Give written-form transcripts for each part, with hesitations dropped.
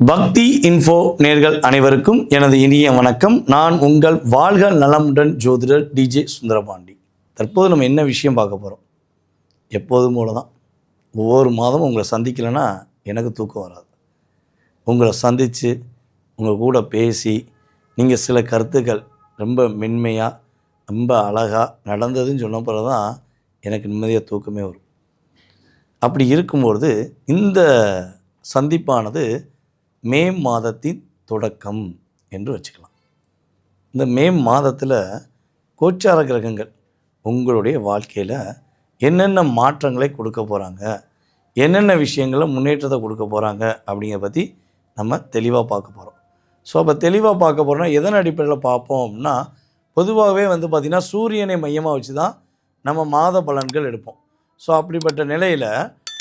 பக்தி இன்ஃபோ நேர்கள் அனைவருக்கும் எனது இனிய வணக்கம். நான் உங்கள் வாழ்க நலமுடன் ஜோதிடர் டிஜே சுந்தரபாண்டி. தற்போது நம்ம என்ன விஷயம் பார்க்க போகிறோம்? எப்போதும் போல தான் ஒவ்வொரு மாதமும் உங்களை சந்திக்கலைன்னா எனக்கு தூக்கம் வராது. உங்களை சந்தித்து உங்கள் கூட பேசி நீங்கள் சில கருத்துக்கள் ரொம்ப மென்மையாக ரொம்ப அழகாக நடந்ததுன்னு சொன்ன பிறகு தான் எனக்கு நிம்மதியாக தூக்கமே வரும். அப்படி இருக்கும்பொழுது இந்த சந்திப்பானது மே மாதத்தின் தொடக்கம் என்று வச்சுக்கலாம். இந்த மே மாதத்தில் கோச்சார கிரகங்கள் உங்களுடைய வாழ்க்கையில் என்னென்ன மாற்றங்களை கொடுக்க போகிறாங்க, என்னென்ன விஷயங்களை முன்னேற்றத்தை கொடுக்க போகிறாங்க அப்படிங்கிற பற்றி நம்ம தெளிவாக பார்க்க போகிறோம். ஸோ அப்போ தெளிவாக பார்க்க போகிறோம்னா எதன் அடிப்படையில் பார்ப்போம் அப்படின்னா, பொதுவாகவே பார்த்திங்கன்னா சூரியனை மையமாக வச்சு தான் நம்ம மாத பலன்கள் எடுப்போம். ஸோ அப்படிப்பட்ட நிலையில்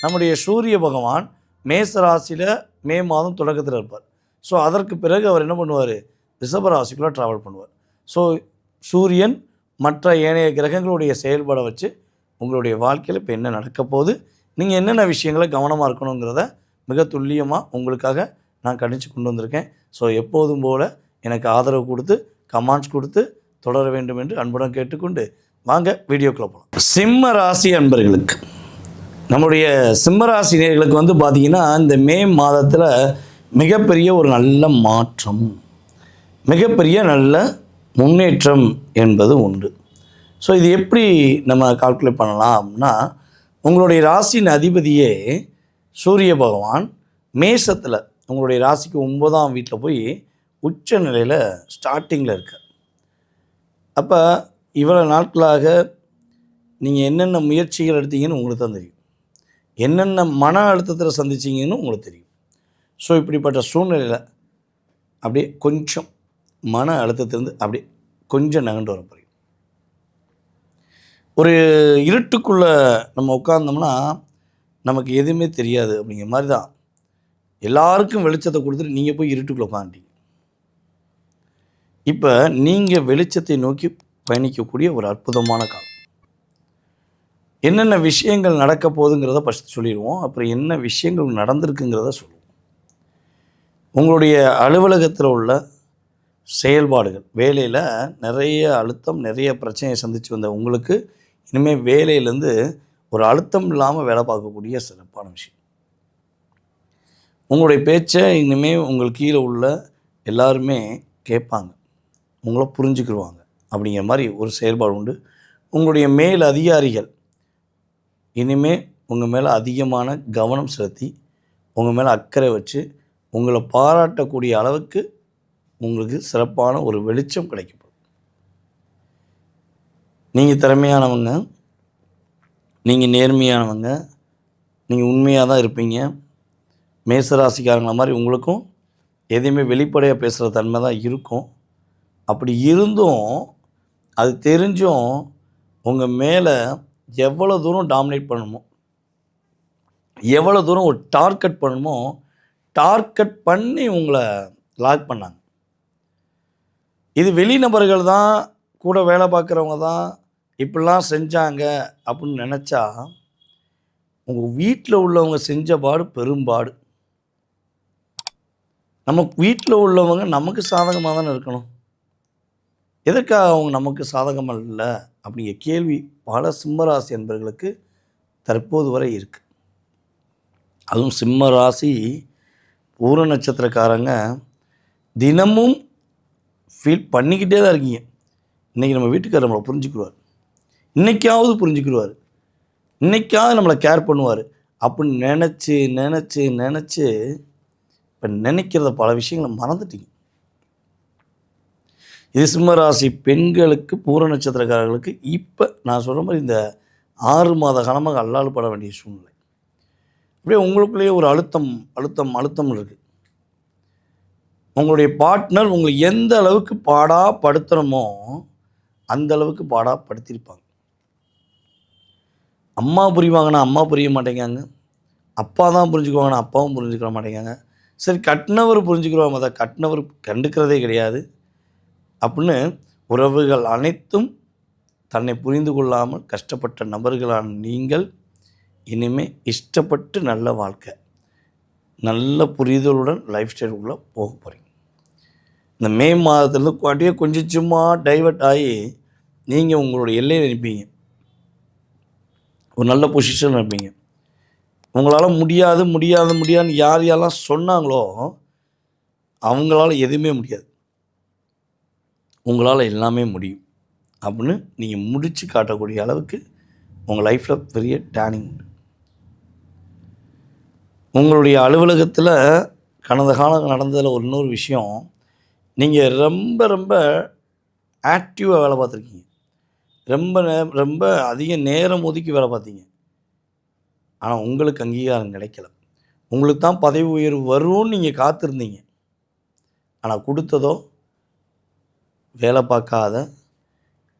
நம்முடைய சூரிய பகவான் மேச ராசியில் மே மாதம் தொடக்கத்தில் இருப்பார். ஸோ அதற்கு பிறகு அவர் என்ன பண்ணுவார்? ரிஷப ராசிக்குள்ளே ட்ராவல் பண்ணுவார். ஸோ சூரியன் மற்ற ஏனைய கிரகங்களுடைய செயல்பாடை வச்சு உங்களுடைய வாழ்க்கையில் இப்போ என்ன நடக்க போகுது, நீங்கள் என்னென்ன விஷயங்களை கவனமாக இருக்கணுங்கிறத மிக துல்லியமாக உங்களுக்காக நான் கணிச்சு கொண்டு வந்திருக்கேன். ஸோ எப்போதும் போல் எனக்கு ஆதரவு கொடுத்து கமெண்ட்ஸ் கொடுத்து தொடர வேண்டும் என்று அன்புடன் கேட்டுக்கொண்டு வாங்க வீடியோக்குள்ளே போகலாம். சிம்ம ராசி அன்பர்களுக்கு, நம்முடைய சிம்மராசி நேயர்களுக்கு பார்த்திங்கன்னா இந்த மே மாதத்தில் மிகப்பெரிய ஒரு நல்ல மாற்றம், மிகப்பெரிய நல்ல முன்னேற்றம் என்பது உண்டு. ஸோ இது எப்படி நம்ம கால்குலேட் பண்ணலாம் அப்படின்னா, உங்களுடைய ராசியின் அதிபதியே சூரிய பகவான் மேஷத்தில் உங்களுடைய ராசிக்கு 9ஆம் வீட்டில் போய் உச்ச நிலையில் ஸ்டார்டிங்கில் இருக்கார். அப்போ இவ்வளோ நாட்களாக நீங்கள் என்னென்ன முயற்சிகள் எடுத்தீங்கன்னு உங்களுக்கு தான் தெரியும், என்னென்ன மன அழுத்தத்தில் சந்திச்சிங்கன்னு உங்களுக்கு தெரியும். ஸோ இப்படிப்பட்ட சூழ்நிலையில் அப்படியே கொஞ்சம் மன அழுத்தத்திலேருந்து அப்படியே கொஞ்சம் நகண்டு வர போகிறீங்க. ஒரு இருட்டுக்குள்ளே நம்ம உட்கார்ந்தோம்னா நமக்கு எதுவுமே தெரியாது அப்படிங்கிற மாதிரி தான் எல்லாருக்கும் வெளிச்சத்தை கொடுத்துட்டு நீங்கள் போய் இருட்டுக்குள்ளே உட்காந்துட்டீங்க. இப்போ நீங்கள் வெளிச்சத்தை நோக்கி பயணிக்கக்கூடிய ஒரு அற்புதமான காலம். என்னென்ன விஷயங்கள் நடக்க போகுதுங்கிறத ஃபஸ்ட்டு சொல்லிடுவோம், அப்புறம் என்ன விஷயங்கள் நடந்திருக்குங்கிறத சொல்லுவோம். உங்களுடைய அலுவலகத்தில் உள்ள செயல்பாடுகள், வேலையில் நிறைய அழுத்தம் நிறைய பிரச்சனையை சந்தித்து வந்த உங்களுக்கு இனிமேல் வேலையிலேருந்து ஒரு அழுத்தம் இல்லாமல் வேலை பார்க்கக்கூடிய சிறப்பான விஷயம். உங்களுடைய பேச்சை இனிமேல் உங்கள் கீழே உள்ள எல்லாருமே கேட்பாங்க, உங்களை புரிஞ்சுக்கிடுவாங்க அப்படிங்கிற மாதிரி ஒரு செயல்பாடு உண்டு. உங்களுடைய மேல் அதிகாரிகள் இனிமேல் உங்கள் மேலே அதிகமான கவனம் செலுத்தி உங்கள் மேலே அக்கறை வச்சு உங்களை பாராட்டக்கூடிய அளவுக்கு உங்களுக்கு சிறப்பான ஒரு வெளிச்சம் கிடைக்கப்படும். நீங்கள் திறமையானவங்க, நீங்கள் நேர்மையானவங்க, நீங்கள் உண்மையாக தான் இருப்பீங்க. மேசராசிக்காரங்கள மாதிரி உங்களுக்கும் எதையுமே வெளிப்படையாக பேசுகிற தன்மை தான் இருக்கும். அப்படி இருந்தும் அது தெரிஞ்சும் உங்கள் மேலே எவ்வளோ தூரம் டாமினேட் பண்ணணுமோ, எவ்வளோ தூரம் ஒரு டார்கெட் பண்ணணுமோ டார்கெட் பண்ணி உங்களை லாக் பண்ணாங்க. இது வெளிநபர்கள் தான், கூட வேலை பார்க்குறவங்க தான் இப்படிலாம் செஞ்சாங்க அப்படின்னு நினச்சா உங்கள் வீட்டில் உள்ளவங்க செஞ்ச பாடு பெரும்பாடு. நம்ம வீட்டில் உள்ளவங்க நமக்கு சாதகமாக தானே இருக்கணும், எதற்காக அவங்க நமக்கு சாதகமாக இல்லை அப்படிங்கிற கேள்வி பல சிம்மராசி என்பவர்களுக்கு தற்போது வரை இருக்குது. அதுவும் சிம்ம ராசி பூர நட்சத்திரக்காரங்க தினமும் ஃபீல் பண்ணிக்கிட்டே தான் இருக்கீங்க. இன்றைக்கி நம்ம வீட்டுக்காரர் நம்மளை புரிஞ்சுக்கிடுவார், இன்றைக்காவது புரிஞ்சுக்கிடுவார், இன்றைக்காவது நம்மளை கேர் பண்ணுவார் அப்படின்னு நினச்சி நினச்சி நினச்சி இப்போ நினைக்கிறத பல விஷயங்களை மறந்துட்டீங்க. இது சிம்மராசி பெண்களுக்கு, பூர நட்சத்திரக்காரர்களுக்கு இப்போ நான் சொல்கிற மாதிரி இந்த 6 மாத காலமாக அல்லாறுபட வேண்டிய சூழ்நிலை. அப்படியே உங்களுக்குள்ளேயே ஒரு அழுத்தம் அழுத்தம் அழுத்தம் இருக்குது. உங்களுடைய பார்ட்னர் உங்களை எந்த அளவுக்கு பாடாப்படுத்துகிறோமோ அந்த அளவுக்கு பாடாப்படுத்தியிருப்பாங்க. அம்மா புரிவாங்கன்னா அம்மா புரிய மாட்டேங்காங்க, அப்பா தான் புரிஞ்சுக்குவாங்கன்னா அப்பாவும் புரிஞ்சுக்கிற மாட்டேங்காங்க. சரி, கட்டினவர் புரிஞ்சுக்கிறோம், அதை கட்டினவர் கண்டுக்கிறதே கிடையாது அப்படின்னு உறவுகள் அனைத்தும் தன்னை புரிந்து கொள்ளாமல் கஷ்டப்பட்ட நபர்களான நீங்கள் இனிமேல் இஷ்டப்பட்டு நல்ல வாழ்க்கை, நல்ல புரிதலுடன் லைஃப் ஸ்டைலுக்குள்ளே போக போகிறீங்க. இந்த மே மாதத்துலேருந்து அப்படியே கொஞ்சம் சும்மா டைவர்ட் ஆகி நீங்கள் உங்களுடைய எல்லையில் இருப்பீங்க. ஒரு நல்ல பொசிஷனில் இருப்பீங்க. உங்களால் முடியாதுன்னு யார் யாரெல்லாம் சொன்னாங்களோ அவங்களால எதுவுமே முடியாது, உங்களால் எல்லாமே முடியும் அப்படின்னு நீங்கள் முடித்து காட்டக்கூடிய அளவுக்கு உங்கள் லைஃப்பில் பெரிய டேர்னிங் உண்டு. உங்களுடைய அலுவலகத்தில் கடந்த காலம் நடந்ததில் இன்னொரு விஷயம், நீங்கள் ரொம்ப ரொம்ப ஆக்டிவாக வேலை பார்த்துருக்கீங்க. ரொம்ப அதிக நேரம் ஒதுக்கி வேலை பார்த்தீங்க. ஆனால் உங்களுக்கு அங்கீகாரம் கிடைக்கல. உங்களுக்கு தான் பதவி உயர்வு வரும்னு நீங்கள் காத்திருந்தீங்க. ஆனால் கொடுத்ததோ வேலை பார்க்காத,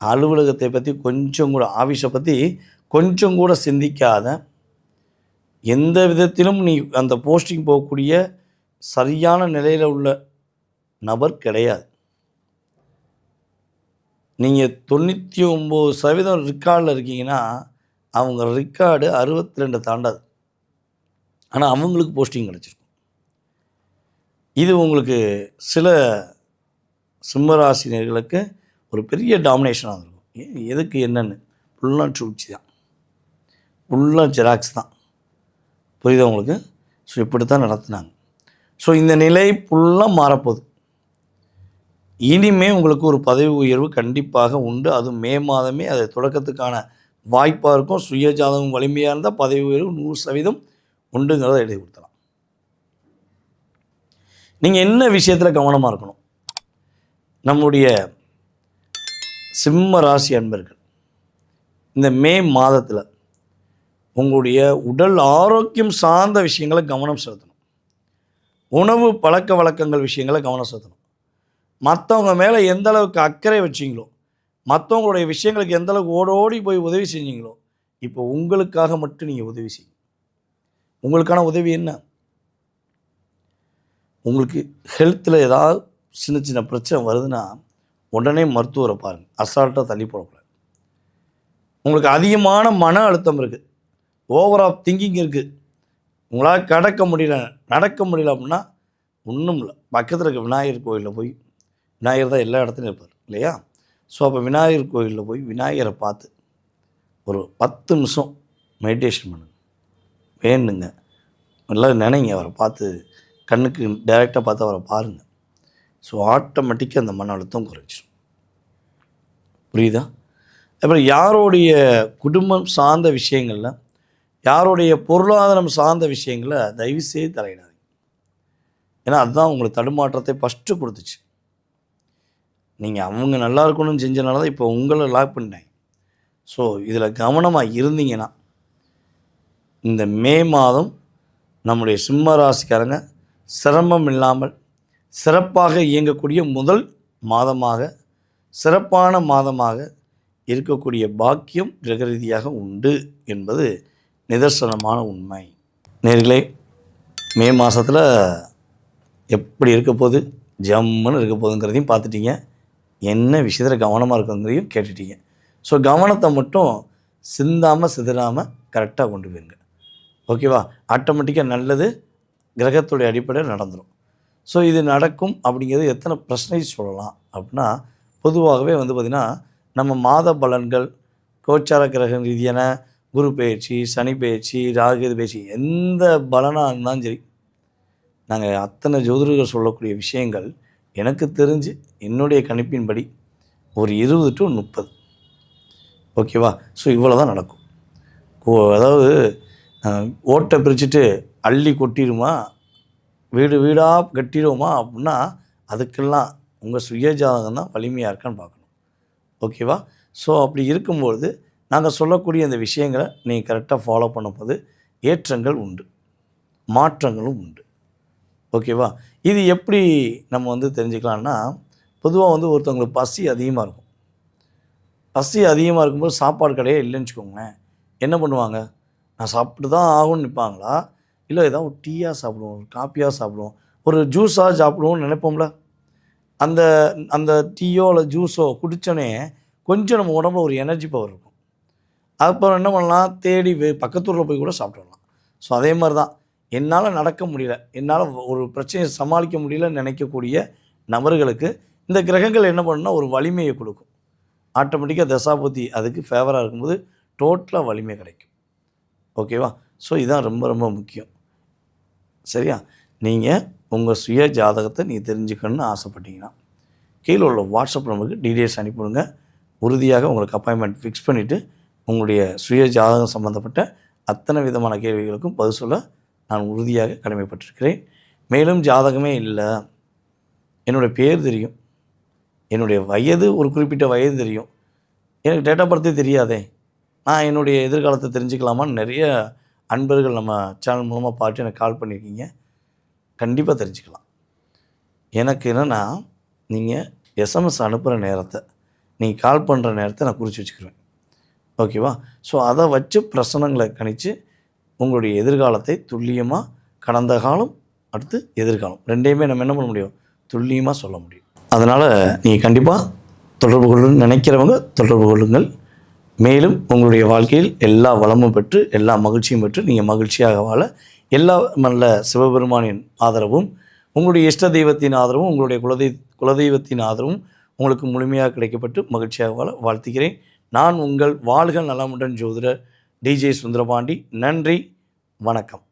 அலுவலகத்தை பற்றி கொஞ்சம் கூட, ஆஃபீஸை பற்றி கொஞ்சம் கூட சிந்திக்காத, எந்த விதத்திலும் நீ அந்த போஸ்டிங் போகக்கூடிய சரியான நிலையில் உள்ள நபர் கிடையாது. நீங்கள் 99% ரெக்கார்டில் இருக்கீங்கன்னா அவங்க ரெக்கார்டு 62 தாண்டாது. ஆனால் அவங்களுக்கு போஸ்டிங் கிடச்சிருக்கும். இது உங்களுக்கு சில சிம்மராசினியர்களுக்கு ஒரு பெரிய டாமினேஷனாக இருக்கும். எதுக்கு என்னென்னு ஃபுல்லாக சூழ்ச்சி தான், ஃபுல்லாக ஜெராக்ஸ் தான். புரியுதா உங்களுக்கு? ஸோ இப்படி தான் நடத்துனாங்க. ஸோ இந்த நிலை ஃபுல்லாக மாறப்போகுது. இனிமேல் உங்களுக்கு ஒரு பதவி உயர்வு கண்டிப்பாக உண்டு. அதுவும் மே மாதமே அது தொடக்கத்துக்கான வாய்ப்பாக இருக்கும். சுயஜாதகம் வலிமையாக இருந்தால் பதவி உயர்வு 100% உண்டுங்கிறத எழுதி கொடுத்தலாம். நீங்கள் என்ன விஷயத்தில் கவனமாக இருக்கணும்? நம்முடைய சிம்ம ராசி அன்பர்கள் இந்த மே மாதத்தில் உங்களுடைய உடல் ஆரோக்கியம் சார்ந்த விஷயங்களை கவனம் செலுத்தணும். உணவு பழக்க வழக்கங்கள் விஷயங்களை கவனம் செலுத்தணும். மற்றவங்க மேலே எந்த அளவுக்கு அக்கறை வச்சிங்களோ, மற்றவங்களுடைய விஷயங்களுக்கு எந்த அளவுக்கு ஓடோடி போய் உதவி செஞ்சீங்களோ, இப்போ உங்களுக்காக மட்டும் நீங்கள் உதவி செய்யுங்க. உங்களுக்கான உதவி என்ன? உங்களுக்கு ஹெல்த்தில் ஏதாவது சின்ன சின்ன பிரச்சனை வருதுன்னா உடனே மருத்துவரை பாருங்கள். அசால்ட்டாக தள்ளி போடக்கூடாது. உங்களுக்கு அதிகமான மன அழுத்தம் இருக்குது, ஓவர் ஆஃப் திங்கிங் இருக்குது, உங்களால் நடக்க முடியல அப்படின்னா ஒன்றும் இல்லை, பக்கத்தில் இருக்க விநாயகர் கோயிலில் போய், விநாயகர் தான் எல்லா இடத்துலையும் இருப்பார் இல்லையா? ஸோ அப்போ விநாயகர் கோயிலில் போய் விநாயகரை பார்த்து ஒரு 10 நிமிஷம் மெடிடேஷன் பண்ணுங்க, வேணுங்க, எல்லாம் நினைங்க, அவரை பார்த்து கண்ணுக்கு டைரெக்டாக பார்த்து அவரை பாருங்கள். ஸோ ஆட்டோமேட்டிக்காக அந்த மன அழுத்தம் குறைச்சிடும். புரியுதா? அப்புறம் யாருடைய குடும்பம் சார்ந்த விஷயங்களில், யாருடைய பொருளாதாரம் சார்ந்த விஷயங்களை தயவுசெய்து தலையிடாதீங்க. ஏன்னா அதுதான் உங்களுக்கு தடுமாற்றத்தை ஃபஸ்ட்டு கொடுத்துச்சு. நீங்கள் அவங்க நல்லா இருக்கணும்னு செஞ்சனால தான் இப்போ உங்களை லாக் பண்ணிட்டாங்க. ஸோ இதில் கவனமாக இருந்தீங்கன்னா இந்த மே மாதம் நம்முடைய சிம்ம ராசிக்காரங்க சிரமம் இல்லாமல் சிறப்பாக இயங்கக்கூடிய முதல் மாதமாக, சிறப்பான மாதமாக இருக்கக்கூடிய பாக்கியம் கிரக ரீதியாக உண்டு என்பது நிதர்சனமான உண்மை. நேர்களே, மே மாதத்தில் எப்படி இருக்க போகுது, ஜம்முன்னு இருக்க போகுதுங்கிறதையும் பார்த்துட்டீங்க. என்ன விஷயத்தில் கவனமாக இருக்குங்கிறதையும் கேட்டுட்டீங்க. ஸோ கவனத்தை மட்டும் சிந்தாமல் சிதறாமல் கரெக்டாக கொண்டு போயிருங்க. ஓகேவா? ஆட்டோமேட்டிக்காக நல்லது கிரகத்துடைய அடிப்படையில் நடந்துடும். ஸோ இது நடக்கும் அப்படிங்கிறது எத்தனை பர்சன்டேஜ் சொல்லலாம் அப்படின்னா, பொதுவாகவே பார்த்திங்கன்னா நம்ம மாத பலன்கள், கோச்சார கிரக ரீதியான குரு பயிற்சி, சனி பயிற்சி, ராகு பயிற்சி, எந்த பலனாக இருந்தாலும் சரி, நாங்கள் அத்தனை ஜோதிடர்கள் சொல்லக்கூடிய விஷயங்கள் எனக்கு தெரிஞ்சு என்னுடைய கணிப்பின்படி ஒரு 20 to 30. ஓகேவா? ஸோ இவ்வளோ தான் நடக்கும். அதாவது ஓட்டை பிரிச்சுட்டு அள்ளி கொட்டிடுமா, வீடு வீடாக கட்டிடுவோமா அப்படின்னா அதுக்கெல்லாம் உங்கள் சுயஜாதகம் தான் வலிமையாக இருக்கான்னு பார்க்கணும். ஓகேவா? ஸோ அப்படி இருக்கும்பொழுது நாங்கள் சொல்லக்கூடிய அந்த விஷயங்களை நீங்கள் கரெக்டாக ஃபாலோ பண்ணும்போது ஏற்றங்கள் உண்டு, மாற்றங்களும் உண்டு. ஓகேவா? இது எப்படி நம்ம தெரிஞ்சுக்கலான்னா, பொதுவாக ஒருத்தவங்களுக்கு பசி அதிகமாக இருக்கும். பசி அதிகமாக இருக்கும்போது சாப்பாடு கடையே இல்லைன்னு வச்சுக்கோங்களேன், என்ன பண்ணுவாங்க? நான் சாப்பிட்டு தான் ஆகும்னு நிற்பாங்களா, இல்லை ஏதாவது ஒரு டீயாக சாப்பிடுவோம், ஒரு காப்பியாக சாப்பிடுவோம், ஒரு ஜூஸாக சாப்பிடுவோம்னு நினைப்போம்ல. அந்த அந்த டீயோ இல்லை ஜூஸோ குடித்தோடனே கொஞ்சம் நம்ம உடம்புல ஒரு எனர்ஜி பவர் இருக்கும். அப்புறம் என்ன பண்ணலாம், தேடி பக்கத்தூரில் போய் கூட சாப்பிட்டு வரலாம். ஸோ அதே மாதிரி தான் என்னால் நடக்க முடியல, என்னால் ஒரு பிரச்சனையை சமாளிக்க முடியலன்னு நினைக்கக்கூடிய நபர்களுக்கு இந்த கிரகங்கள் என்ன பண்ணுன்னா ஒரு வலிமையை கொடுக்கும். ஆட்டோமேட்டிக்காக தசாபுத்தி அதுக்கு ஃபேவராக இருக்கும்போது டோட்டலாக வலிமை கிடைக்கும். ஓகேவா? ஸோ இதுதான் ரொம்ப ரொம்ப முக்கியம். சரியா? நீங்கள் உங்கள் சுய ஜாதகத்தை நீங்கள் தெரிஞ்சுக்கணுன்னு ஆசைப்பட்டீங்கன்னா கீழே உள்ள வாட்ஸ்அப் நம்பருக்கு டீட்டெயில்ஸ் அனுப்பிவிடுங்க. உறுதியாக உங்களுக்கு அப்பாயின்மெண்ட் ஃபிக்ஸ் பண்ணிவிட்டு உங்களுடைய சுய ஜாதகம் சம்மந்தப்பட்ட அத்தனை விதமான கேள்விகளுக்கும் பதில் சொல்ல நான் உறுதியாக கடமைப்பட்டிருக்கிறேன். மேலும் ஜாதகமே இல்லை, என்னுடைய பேர் தெரியும், என்னுடைய வயது ஒரு குறிப்பிட்ட வயது தெரியும், எனக்கு டேட் ஆஃப் பர்த்தே தெரியாதே, நான் என்னுடைய எதிர்காலத்தை தெரிஞ்சுக்கலாமான்னு நிறைய அன்பர்கள் நம்ம சேனல் மூலமாக பார்த்து எனக்கு கால் பண்ணியிருக்கீங்க. கண்டிப்பாக தெரிஞ்சுக்கலாம். எனக்கு என்னென்னா, நீங்கள் எஸ்எம்எஸ் அனுப்புகிற நேரத்தை, நீங்கள் கால் பண்ணுற நேரத்தை நான் குறித்து வச்சுக்கிருவேன். ஓகேவா? ஸோ அதை வச்சு பிரசனங்களை கணித்து உங்களுடைய எதிர்காலத்தை துல்லியமாக கடந்த காலம் அடுத்து எதிர்காலம் ரெண்டையுமே நம்ம என்ன பண்ண முடியும்? துல்லியமாக சொல்ல முடியும். அதனால் நீங்கள் கண்டிப்பாக தொடர்பு கொள்ளணும்னு நினைக்கிறவங்க தொடர்பு கொள்ளுங்கள். மேலும் உங்களுடைய வாழ்க்கையில் எல்லா வளமும் பெற்று எல்லா மகிழ்ச்சியும் பெற்று நீங்கள் மகிழ்ச்சியாக வாழ எல்லா நல்ல சிவபெருமானின் ஆதரவும் உங்களுடைய இஷ்ட தெய்வத்தின் ஆதரவும் உங்களுடைய குலதெய்வத்தின் ஆதரவும் உங்களுக்கு முழுமையாக கிடைக்கப்பட்டு மகிழ்ச்சியாக வாழ வாழ்த்துகிறேன். நான் உங்கள் வாழ்க நலமுடன் ஜோதிடர் டிஜே சுந்தரபாண்டி. நன்றி, வணக்கம்.